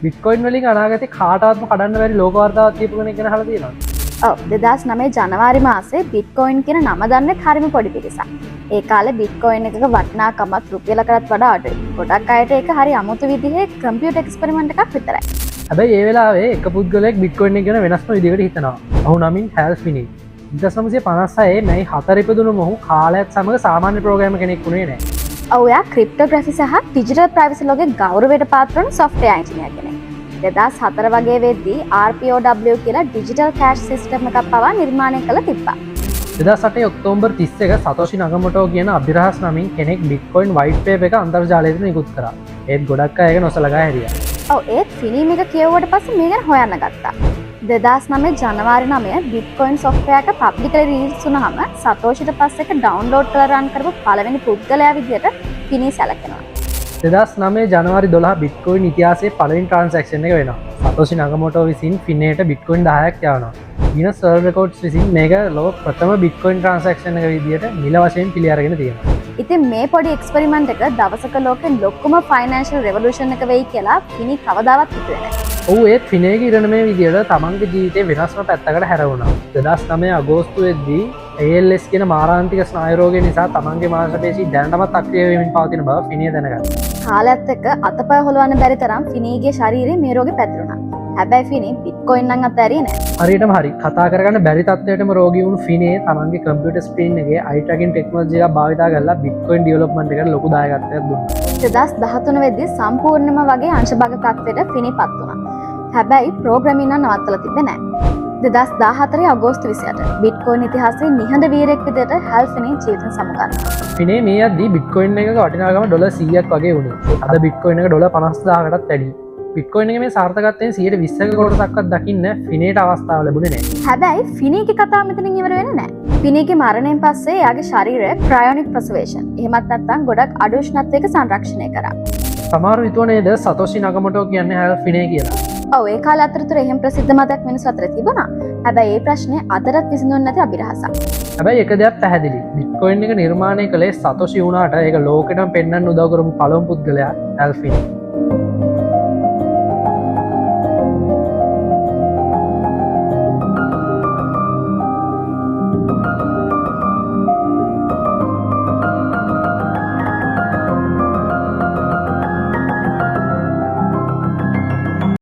Bitcoin වලින් අනාගතේ කාටවත්ම කඩන්න බැරි ලෝක වාර්තාවක් තියපු කෙනෙක් ගැන අහලා තියෙනවා. ඔව් 2009 ජනවාරි මාසේ බිට්කොයින් කියන නම දන්නේ හරිම පොඩි පිරිසක්. ඒ කාලේ බිට්කොයින් එකක වටිනාකමත් රුපියලකටත් වඩා අඩුයි. ගොඩක් අයට ඒක හරි අමුතු විදිහේ කම්පියුටර් එක්ස්පෙරිමන්ට් එකක් විතරයි. හැබැයි ඒ වෙලාවේ එක පුද්ගලයෙක් බිට්කොයින් එක ගැන වෙනස්ම විදිහකට හිතනවා. ඔහු නමින් හැල් ෆිනි. 1956 මැයි 4 ඉපදුණු මොහු කාලයත් සමග සාමාන්‍ය ප්‍රෝග්‍රෑමර් කෙනෙක් වුණේ නැහැ. ඔව් එයා ක්‍රිප්ටෝග්‍රැෆි සහ ඩිජිටල් ප්‍රයිවසි ලෝකේ ගෞරවයට පාත්‍ර වුණු සොෆ්ට්වෙයාර් ඉංජිනේර් කෙනෙක්. 2004 වගේ වෙද්දී RPOW කියලා ඩිජිටල් කෑෂ් සිස්ටම් එකක් පවා නිර්මාණය කළ තිබ්බා. 2008 ඔක්තෝබර් 31 සතෝෂි නගමොටෝ කියන අභිරහස් නමින් කෙනෙක් බිට්කොයින් වයිට් පේපර් එක අන්තර්ජාලයට නිකුත් කරා. ඒත් ගොඩක් අය ඒක නොසලකා හැරියා. ඔව් ඒත් ෆිනි මේක කියවුවට පස්සේ මේ ගැන හොයන්න ගත්තා. 2009 ජනවාරි 9 බිට්කොයින් සොෆ්ට්වෙයාර් එක පබ්ලිකලි රිලීස් වුණාම සතෝෂිට පස්සේ ඒක ඩවුන්ලෝඩ් කරලා රන් කරපු පළවෙනි පුද්ගලයා විදිහට ෆිනි සැලකෙනවා. 2009 ජනවාරි 12 බිට්කොයින් ඉතිහාසයේ පළවෙනි ට්‍රාන්සැක්ෂන් එක වෙනවා. සතෝෂි නගමොටෝ විසින් ෆිනේට බිට්කොයින් 10ක් යවනවා. ගිනස් වර්ල්ඩ් රෙකෝඩ්ස් විසින් මේක ලෝක ප්‍රථම බිට්කොයින් ට්‍රාන්සැක්ෂන් එක විදිහට නිල වශයෙන් පිළි අරගෙන තියෙනවා. ඉතින් මේ පොඩි එක්ස්පෙරිමන්ට් එක දවසක ලෝකෙ ලොකුම ෆයිනෑන්ෂල් රෙවොලූෂන් එක වෙයි කියලා ෆිනි කවදාවත් හිතුවේ නැහැ. ඔහු ඒත් ෆිනේගේ ඉරණමේ විදිහට තමන්ගේ ජීවිතේ වෙනස්ම පැත්තකට හැරවුණා. 2009 අගෝස්තුවේදී ALS කියන මාරාන්තික ස්නායු රෝගය නිසා තමන්ගේ මාංශපේශී දැනටමත් අක්‍රිය වෙමින් පවතින බව ෆිනිය දැනගත්තා. කාලයත් එක්ක අතපය හොලවන්න බැරි තරම් ෆිනීගේ ශරීරයේ මේ රෝගේ පැතිරුණා. හැබැයි ෆිනි බිට්කොයින් නම් අතහැරියේ නැහැ. හරියටම හරි. කතා කරගන්න බැරි තත්ත්වයකටම රෝගී වුණු ෆිනේ තමන්ගේ කම්පියුටර් ස්ක්‍රීන් එකේ අයි ට්‍රැකින් ටෙක්නොලොජි එක භාවිත කරලා බිට්කොයින් ඩෙවලොප්මන්ට් එකට ලොකු දායකත්වයක් දුන්නා. 2013 වෙද්දී සම්පූර්ණයෙන්ම වගේ අංශභාග තත්ත්වයට ෆිනි පත් වුණා. හැබැයි ප්‍රෝග්‍රෑමින් නම් නවත්තලා තිබ්බේ නැහැ. 2014 අගෝස්තු 28 බිට්කොයින් ඉතිහාසයේ නිහඬ වීරයෙක් විදිහට හැල් ෆිනි ජීවිතය සමුගන්නවා. ෆිනේ මේ යද්දී බිට්කොයින් එකක වටිනාකම $100ක් වගේ වුණේ. අද බිට්කොයින් එක $50000කටත් වැඩි. බිට්කොයින් එකේ මේ සාර්ථකත්වයෙන් 120ක කොටසක්වත් දකින්න ෆිනේට අවස්ථාව ලැබුණේ නැහැ. හැබැයි ෆිනීගේ කතාව මෙතනින් ඉවර වෙන්නේ නැහැ. ෆිනීගේ මරණයෙන් පස්සේ එයාගේ ශරීරය ක්‍රයොනික් ප්‍රසර්වේෂන් එහෙමත් නැත්නම් ගොඩක් අඩු උෂ්ණත්වයක සංරක්ෂණය කරා. සමහරව හිතුව නේද සතෝෂි නගමොටෝ කියන්නේ හැල් ෆිනේ කියලා. ඔව් ඒ කාලේ අතරතුර එහෙම ප්‍රසිද්ධ මතයක් මිනිස්සු අතර තිබුණා. හැබැයි ඒ ප්‍රශ්නේ අදටත් විසඳුන්නේ නැති අභිරහසක්. හැබැයි එක දෙයක් පැහැදිලි. බිට්කොයින් එක නිර්මාණය කළේ සතෝෂි වුණාට ඒක ලෝකෙටම පෙන්වන්න උදව් කරපු පළමු පුද්ගලයා හැල් ෆිනේ.